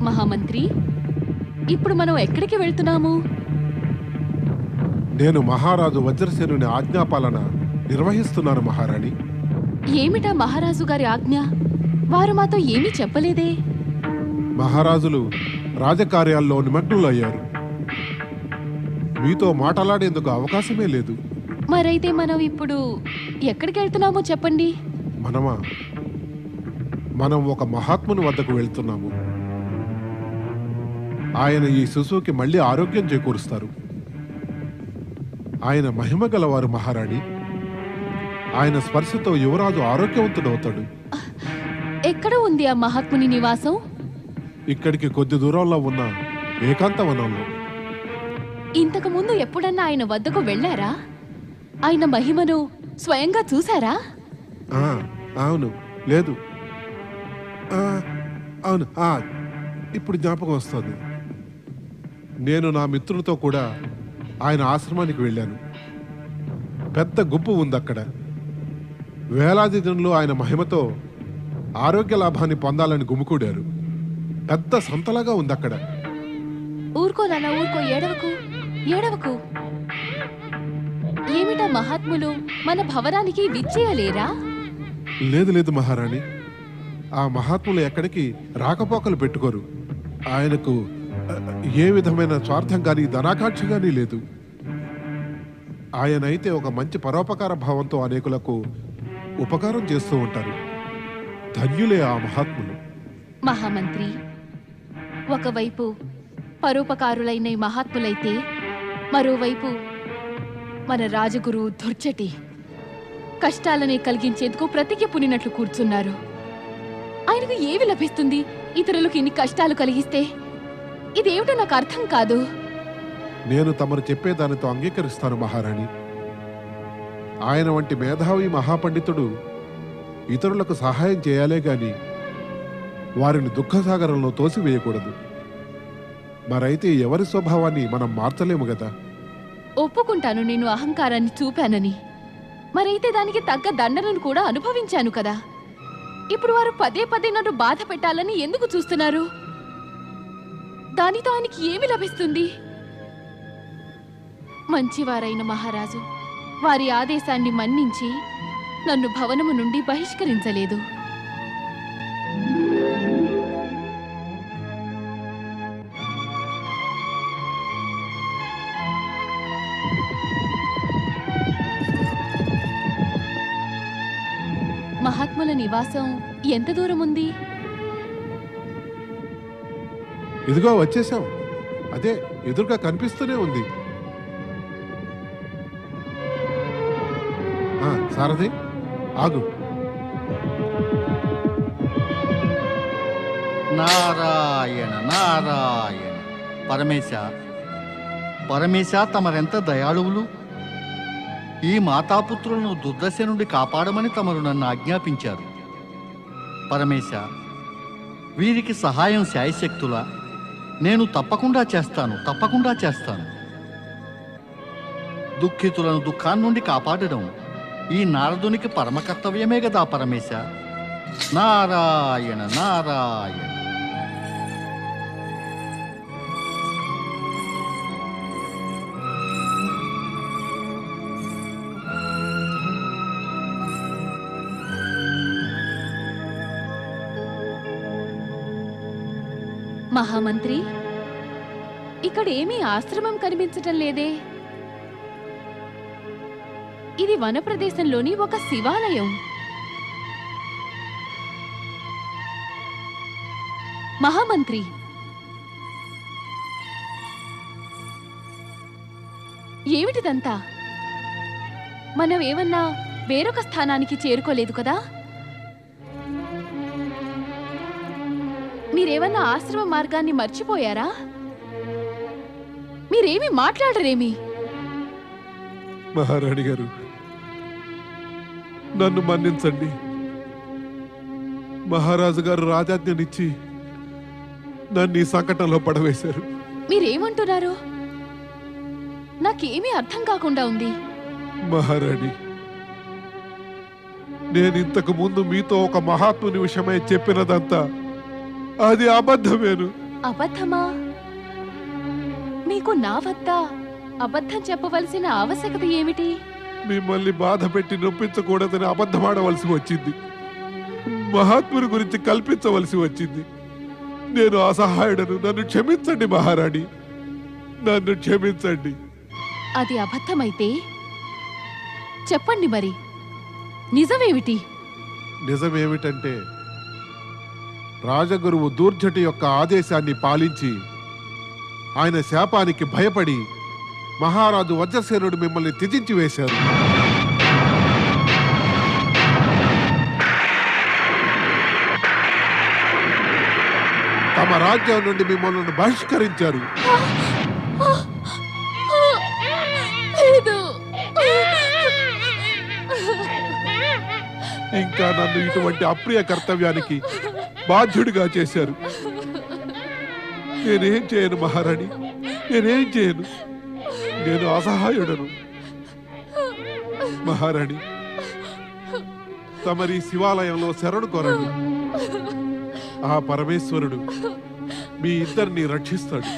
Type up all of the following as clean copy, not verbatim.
మహామంత్రి, ఇప్పుడు మనం ఎక్కడికి వెళ్తున్నాము? నేను మహారాజు వజ్రసేనుని ఆజ్ఞాపాలన నిర్వహిస్తున్నాను మహారాణి. ఏమిటా మహారాజు గారి ఆజ్ఞ? వారు మాతో ఏమీ చెప్పలేదే. మహారాజులు రాజకార్యాల్లో నిమగ్నులయ్యారు. మీతో మాట్లాడేందుకు అవకాశమే లేదు. మరైతే మనం ఇప్పుడు ఎక్కడికి వెళ్తున్నామో చెప్పండి. మనం ఒక మహాత్ముని వద్దకు వెళ్తున్నాము. ఆయన ఈ శిశువుకి మళ్ళీ ఆరోగ్యం చేకూరుస్తారు. ఆయన మహిమ గలవారు మహారాణి. ఆయన స్పర్శతో యువరాజు ఆరోగ్యవంతుడవుతాడు. ఎక్కడ ఉంది ఆ మహాత్ముని నివాసం? ఇక్కడికి కొద్ది దూరంలో ఉన్న ఏకాంతవనంలో. ఇంతకు ముందు ఎప్పుడన్నా ఆయన వద్దకు వెళ్ళారా? ఆయన మహిమను స్వయంగా చూశారా? అవును. లేదు. అవును. ఇప్పుడు జ్ఞాపకం వస్తుంది. నేను నా మిత్రులతో కూడా ఆయన ఆశ్రమానికి వెళ్ళాను. పెద్ద గుంపు ఉంది అక్కడ. వేలాది జనులు ఆయన మహిమతో ఆరోగ్య లాభాన్ని పొందాలని గుమికూడారు. పెద్ద సంతలాగా ఉంది అక్కడ. ఊరుకో నాన్న, ఊరుకో, ఏడవకు ఏడవకు. ఏమిటా మహాత్ములు మన భవనానికి విచ్చేయలేరా? లేదు మహారాణి. ఆ మహాత్ములు ఎక్కడికి రాకపోకలు పెట్టుకోరు. ఆయనకు ఏ విధమైన స్వార్థం కానీ ధనాకాంక్ష కానీ లేదు. ఆయన అయితే ఒక మంచి పరోపకార భావంతో అనేకులకు ఉపకారం చేస్తూ ఉంటారు. ధన్యులే ఆ మహాత్ములు. మహామంత్రి, ఒకవైపు పరోపకారులైన ఈ మహాత్ములైతే మరోవైపు మన రాజగురు దుర్చటి కష్టాలనే కలిగించేందుకు ప్రతిజ్ఞ పునినట్లు కూర్చున్నారు. ఆయనకు ఏమి లభిస్తుంది ఇతరులకు ఇన్ని కష్టాలు కలిగిస్తే? ఇదేమిటో నాకు అర్థం కాదు. నేను తమరు చెప్పేదానితో అంగీకరిస్తాను మహారాణి. ఆయన వంటి మేధావి మహాపండితుడు ఇతరులకు సహాయం చేయాలే గాని వారిని దుఃఖసాగరంలో తోసివేయకూడదు. మరైతే ఎవరి స్వభావాన్ని మనం మార్చలేము గదా. ఒప్పుకుంటాను నేను అహంకారాన్ని చూపానని. మరైతే దానికి తగ్గ దండనను కూడా అనుభవించాను కదా. ఇప్పుడు వారు పదే పదే నన్ను బాధ పెట్టాలని ఎందుకు చూస్తున్నారు? దానితో ఆయనకి ఏమి లభిస్తుంది? మంచివారైన మహారాజు వారి ఆదేశాన్ని మన్నించి నన్ను భవనము నుండి బహిష్కరించలేదు. మహాత్ముల నివాసం ఎంత దూరం ఉంది? ఇదిగో వచ్చేసాం. అదే ఎదురుగా కనిపిస్తూనే ఉంది. సారథి ఆగు. నారాయణ నారాయణ. పరమేశ తమరెంత దయాళువులు. ఈ మాతాపుత్రులను దుర్దశ నుండి కాపాడమని తమరు నన్ను ఆజ్ఞాపించారు. పరమేశ, వీరికి సహాయం శాయశక్తులా? నేను తప్పకుండా చేస్తాను. దుఃఖితులను దుఃఖాన్ని నుండి కాపాడడం ఈ నారదునికి పరమ కర్తవ్యమే కదా పరమేశ. నారాయణ నారాయణ. మహామంత్రి, ఇక్కడ ఏమీ ఆశ్రమం కనిపించటం లేదే. ఇది వన ప్రదేశంలోని ఒక శివాలయం. మహామంత్రి, ఏమిటిదంతా? మనం ఏమన్నా వేరొక స్థానానికి చేరుకోలేదు కదా? మీరేమన్నా ఆశ్రమ మార్గాన్ని మర్చిపోయారా? మీరేమీ మాట్లాడరేమి? మహారాణి గారు, నన్ను మన్నించండి. మహారాజు గారు రాజాజ్ఞనిచ్చి నన్ను ఈ సంకటంలో పడవేశారు. మీరేమంటున్నారు? నాకేమీ అర్థం కాకుండా ఉంది. మహారాణి, నేను ఇంతకు ముందు మీతో ఒక మహాత్ముని విషయమై చెప్పినదంతా అది అబద్ధమేను. అబద్ధమా? మీకు నా వద్ద అబద్ధం చెప్పవలసిన ఆవశ్యకత ఏమిటి? మిమ్మల్ని బాధ పెట్టి నొప్పించకూడదని అబద్ధమాడవలసి వచ్చింది. మహాత్ముని గురించి కల్పించవలసి వచ్చింది. నేను అసహాయుడను. నన్ను క్షమించండి మహారాణి, నన్ను క్షమించండి. అది అబద్ధమైతే చెప్పండి మరి, నిజమేమిటి? నిజమేమిటంటే రాజగురువు దూర్జటి యొక్క ఆదేశాన్ని పాలించి ఆయన శాపానికి భయపడి మహారాజు వజ్రసేనుడు మిమ్మల్ని త్యజించి వేశారు. తమ రాజ్యం నుండి మిమ్మల్ని బహిష్కరించారు. లేదు. ఇంకా నన్ను ఇటువంటి అప్రియ కర్తవ్యానికి బాధ్యుడిగా చేశారు. నేనేం చేయను మహారాణి, నేనేం చేయను. నేను అసహాయుడను. మహారాణి, తమరి శివాలయంలో శరణు కోరండి. ఆ పరమేశ్వరుడు మీ ఇద్దరిని రక్షిస్తాడు.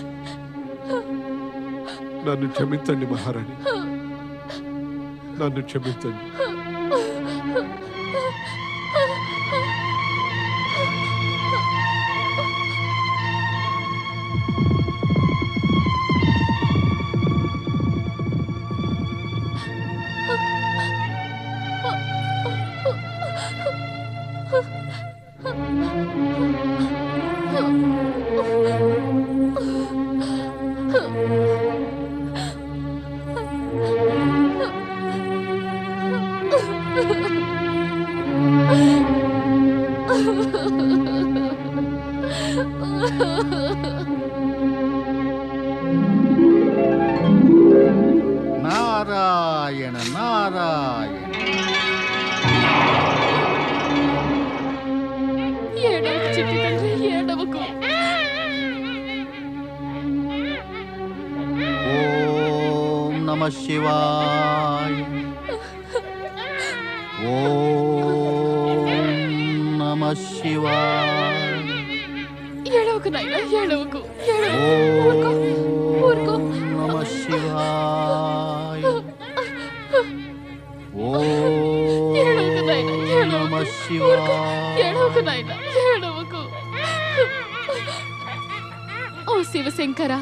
నన్ను క్షమించండి మహారాణి, నన్ను క్షమించండి. నారాయణ నారాయణ. ఏడవకు చిట్టి తండ్రి, ఏడవకు. ఓం నమః శివాయ. ఓం నమః శివాయ. ఏడవకు నాయనా, ఏడవకు. ఊరుకో, ఊరుకో. ఓం నమః శివాయ. ఏడవకు నాయనా, ఓం ఏడవకు. నమః శివాయ. ఏడవకు నాయనా, ఏడవకు. ఓ శివశంకర,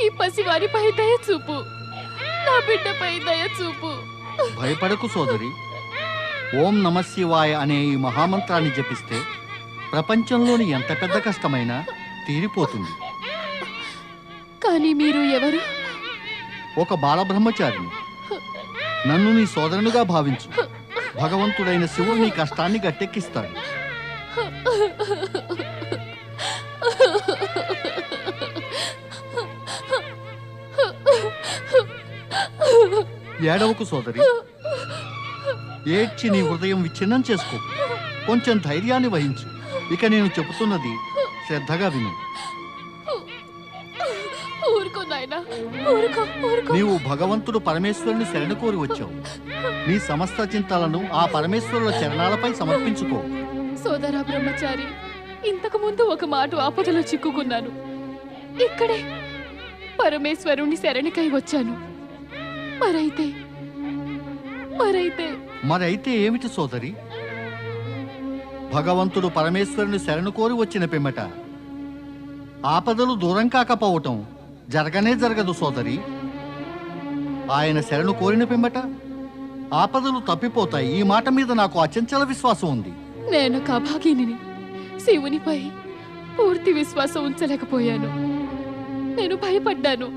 ఈ పసివారిపై దయ చూపు, నా బిడ్డపై దయ చూపు. భయపడకు సోదరి. ఓం నమః శివాయ అనే ఈ మహామంత్రాన్ని జపిస్తే ప్రపంచంలోని ఎంత పెద్ద కష్టమైనా తీరిపోతుంది. కానీ మీరు ఎవరు? ఒక బాలబ్రహ్మచారిని. నన్ను నీ సోదరునిగా భావించు. భగవంతుడైన శివుడు నీ కష్టాన్ని గట్టెక్కిస్తాడు. ఏడవకు సోదరి. ఏడ్చి నీ హృదయం విచ్ఛిన్నం చేసుకో. కొంచెం ధైర్యాన్ని వహించు. ఇక నేను చెబుతున్నది శ్రద్ధగా విను. ఊరుకో నాయనా, ఊరుకో, ఊరుకో. నీవు భగవంతుడు పరమేశ్వరుని శరణు కోరి వచ్చావు. నీ సమస్త చింతలను ఆ పరమేశ్వరుల చరణాలపై సమర్పించుకో. సోదరా బ్రహ్మచారి, ఇంతకు ముందు ఒక మాట ఆపదలో చిక్కుకున్నాను. ఇక్కడే పరమేశ్వరుని శరణికై వచ్చాను. మరైతే మరైతే మరైతే ఏమిటి సోదరి? భగవంతుడు పరమేశ్వరుని శరణు కోరి వచ్చిన పిమ్మట ఆపదలు దూరం కాకపోవటం జరగనే జరగదు సోదరి. ఆయన శరణు కోరిన పిమ్మట ఆపదలు తప్పిపోతాయి. ఈ మాట మీద నాకు అచంచల విశ్వాసం ఉంది. నేను అభాగిని. శివునిపై పూర్తి విశ్వాసం ఉంచలేకపోయాను. నేను భయపడ్డాను.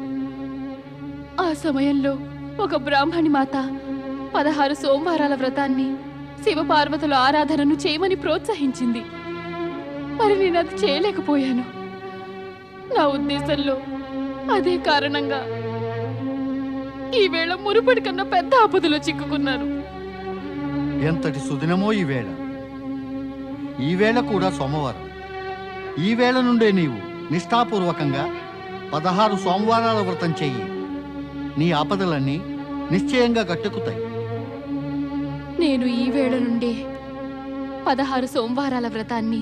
ఆ సమయంలో ఒక బ్రాహ్మణి మాత 16 సోమవారాల వ్రతాన్ని, శివపార్వతుల ఆరాధనను చేయమని ప్రోత్సహించింది. మరి నేను అది చేయలేకపోయాను. నా ఉద్దేశంలో అదే కారణంగా ఈవేళ మురుపటి కన్నా పెద్ద ఆపదలో చిక్కుకున్నాను. ఎంతటి సుదినమో ఈవేళ. ఈవేళ కూడా సోమవారం. ఈవేళ నుండే నీవు నిష్ఠాపూర్వకంగా 16 సోమవారాల వ్రతం చెయ్యి. నీ ఆపదలన్నీ నిశ్చయంగా గట్టెక్కుతాయి. నేను ఈ వేళ నుండే 16 సోమవారాల వ్రతాన్ని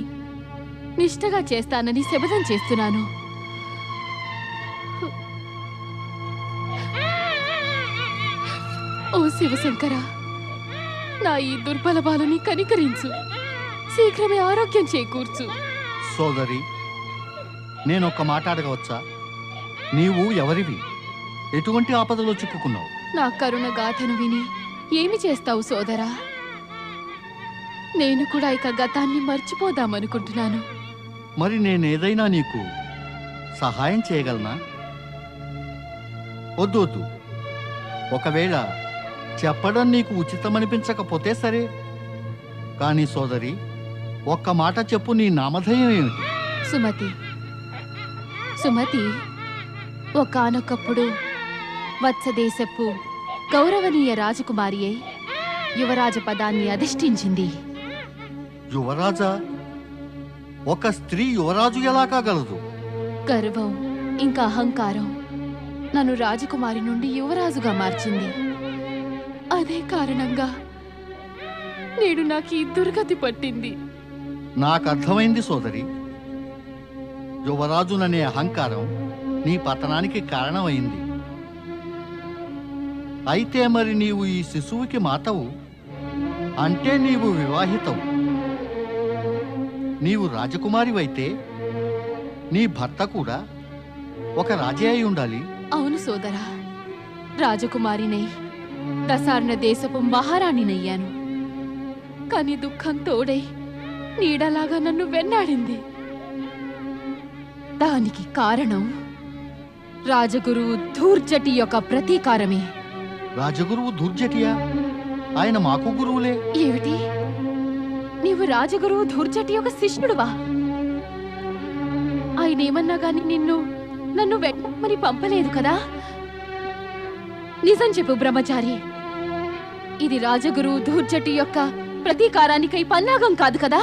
నిష్ఠగా చేస్తానని శపథం చేస్తున్నాను. ఓ శివశంకర, నా ఈ దుర్బల బాలుని కనికరించు, శీఘ్రమే ఆరోగ్యం చేకూర్చు. సోదరి, నేనొక్క మాట అడగవచ్చా? నీవు ఎవరివి? ఎటువంటి ఆపదలో చిక్కుకున్నావు? నా కరుణ గాథను విని ఏమి చేస్తావు సోదరా? నేను కూడా ఇక గతాన్ని మర్చిపోదామనుకుంటున్నాను. మరి నేనేదైనా నీకు సహాయం చేయగలనా? వద్దు వద్దు. ఒకవేళ చెప్పడం నీకు ఉచితమనిపించకపోతే సరే, కానీ సోదరి, ఒక్క మాట చెప్పు, నీ నామధేయం ఏమిటి? సుమతి. సుమతి ఒకానొకప్పుడు వత్సదేశపు గౌరవనీయ రాజకుమారియే యువరాజ పదాన్ని అధిష్ఠించింది. యువరాజా? ఒక స్త్రీ యువరాజు ఎలా కాగలదు? గర్వం ఇంకా అహంకారం నన్ను రాజకుమారి నుండి యువరాజుగా మార్చింది. అదే కారణంగా నేడు నాకు ఈ దుర్గతి పట్టింది. నాకు అర్థమైంది సోదరి. యువరాజుననే అహంకారం నీ పతనానికి కారణమైంది. అయితే మరి నీవు ఈ శిశువుకి మాతవు, అంటే నీవు వివాహితవు. నీవు రాజకుమారివైతే నీ భర్త కూడా ఒక రాజే అయి ఉండాలి. అవును సోదరా, రాజకుమారినై దశార్ణ దేశపు మహారాణినయ్యాను. కాని దుఃఖం తోడై నీడలాగా నన్ను వెన్నాడింది. దానికి కారణం రాజగురువు ధూర్జటి యొక్క ప్రతీకారమే. రాజగురువు ధూర్జటియా? ఆయన మాకు గురువులే. ఏమిటి? నీవు రాజగురువు ధూర్జటి యొక్క శిష్యుడువా? ఆయన ఏమన్నా గాని నన్ను వెంటమని పంపలేదు కదా? నిజం చెప్పు బ్రహ్మచారి, ఇది రాజగురువు ధూర్జటి యొక్క ప్రతీకారానికై పన్నాగం కాదు కదా?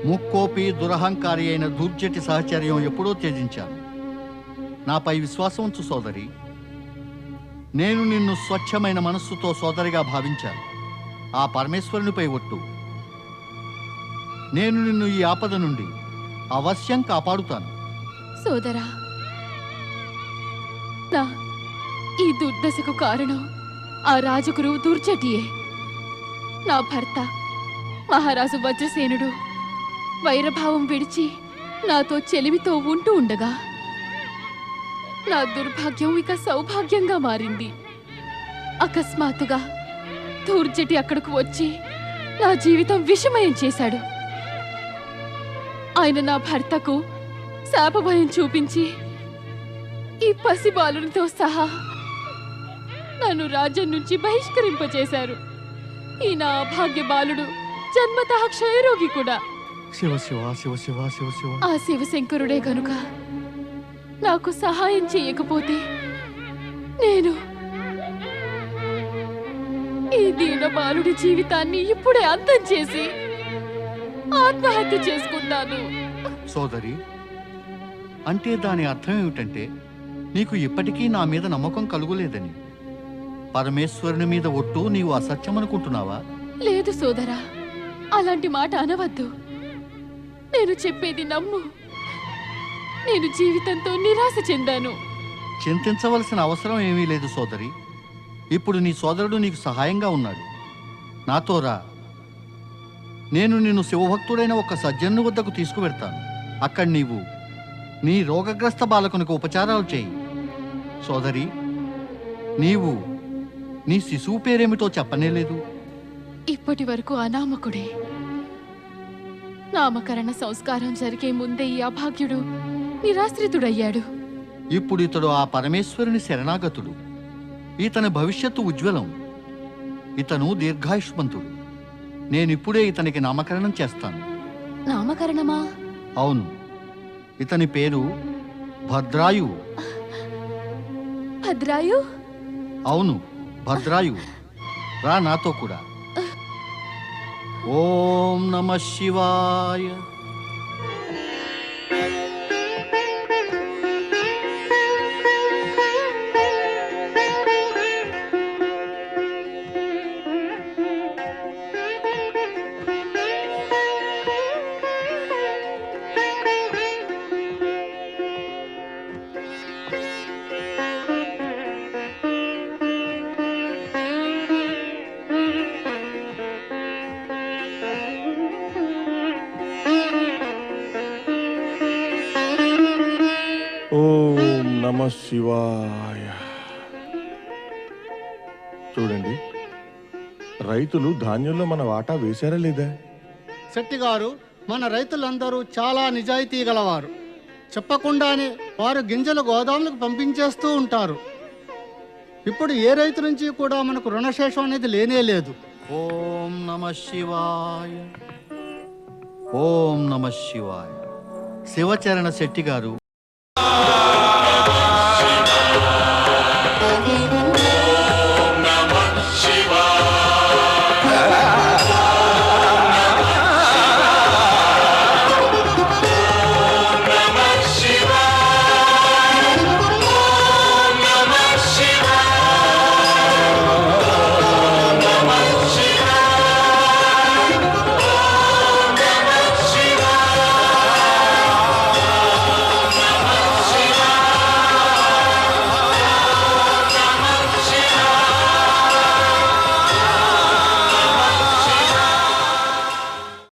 ముక్కోపి దురహంకారి అయిన ధూర్జటి సహచర్యం ఎప్పుడో త్యజించాను. నాపై విశ్వాసం ఉంచు సోదరి. నేను నిన్ను స్వచ్ఛమైన మనస్సుతో సోదరిగా భావించాను. ఆ పరమేశ్వరునిపై ఒట్టు. నేను నిన్ను ఈ ఆపద నుండి అవశ్యం కాపాడుతాను. సోదరా, నా ఈ దుర్దశకు కారణం ఆ రాజగురువు దుర్జటియే. నా భర్త మహారాజు వజ్రసేనుడు వైరభావం విడిచి నాతో చెలిమితో ఉంటూ ఉండగా నా దుర్భాగ్యం ఇక సౌభాగ్యంగా మారింది. అకస్మాత్తుగా ధూర్జటి అక్కడకు వచ్చి నా జీవితం విషమయం చేశాడు. ఆయన నా భర్తకు శాపభయం చూపించి ఈ పసిబాలునితో సహా నన్ను రాజ్యం నుంచి బహిష్కరింపచేశారు. ఈ నా అభాగ్య బాలుడు జన్మతః క్షయరోగి కూడా. శివ శివ శివ శివ శివ శివ. ఆ శివశంకరుడే గనుక నాకు సహాయం చేయకపోతే నేను ఈ దీన బాలుడి జీవితాన్ని ఇప్పుడే అంతం చేసి ఆత్మహత్య చేసుకుంటాను. సోదరి, అంటే దాని అర్థం ఏమిటంటే నీకు ఇప్పటికీ నా మీద నమ్మకం కలుగులేదని. పరమేశ్వరుని మీద ఒట్టు నీవు అసత్యమనుకుంటున్నావా? లేదు సోదరా, అలాంటి మాట అనవద్దు. నేను చెప్పేది నమ్ము. నేను జీవితంతో నిరాశ చెందాను. చింతించవలసిన అవసరం ఏమీ లేదు సోదరి. ఇప్పుడు నీ సోదరుడు నీకు సహాయంగా ఉన్నాడు. నాతో రా. నేను నిన్ను శివభక్తుడైన ఒక సజ్జను వద్దకు తీసుకువెళ్తాను. అక్కడ నీవు నీ రోగగ్రస్త బాలకునికి ఉపచారాలు చేయి. సోదరి, నీవు నీ శిశువు పేరేమిటో చెప్పనేలేదు. ఇప్పటి వరకు అనామకుడే. నామకరణ సంస్కారం జరిగే ముందే ఈ అభాగ్యుడు నిరాశ్రితుడయ్యాడు. ఇప్పుడు ఇతడు ఆ పరమేశ్వరుని శరణాగతుడు. ఇతని భవిష్యత్తు ఉజ్వలం. ఇతను దీర్ఘాయుష్మంతుడు. నేనిప్పుడే ఇతనికి నామకరణం చేస్తాను. నామకరణమా? అవును, ఇతని పేరు భద్రాయు. భద్రాయు? అవును, భద్రాయు. రా నాతో కూడా. ఓం నమః శివాయ. నమ శివాయ. చూడండి, రైతులు ధాన్యంలో మన వాటా వేశారా లేదా? శెట్టి గారు, మన రైతులందరూ చాలా నిజాయితీ గలవారు. చెప్పకుండానే వారు గింజలు గోదాములకు పంపించేస్తూ ఉంటారు. ఇప్పుడు ఏ రైతు నుంచి కూడా మనకు రుణశేషం అనేది లేనే లేదు. ఓం నమ శివాయ. ఓం నమ శివాయ. శివచరణ శెట్టి గారు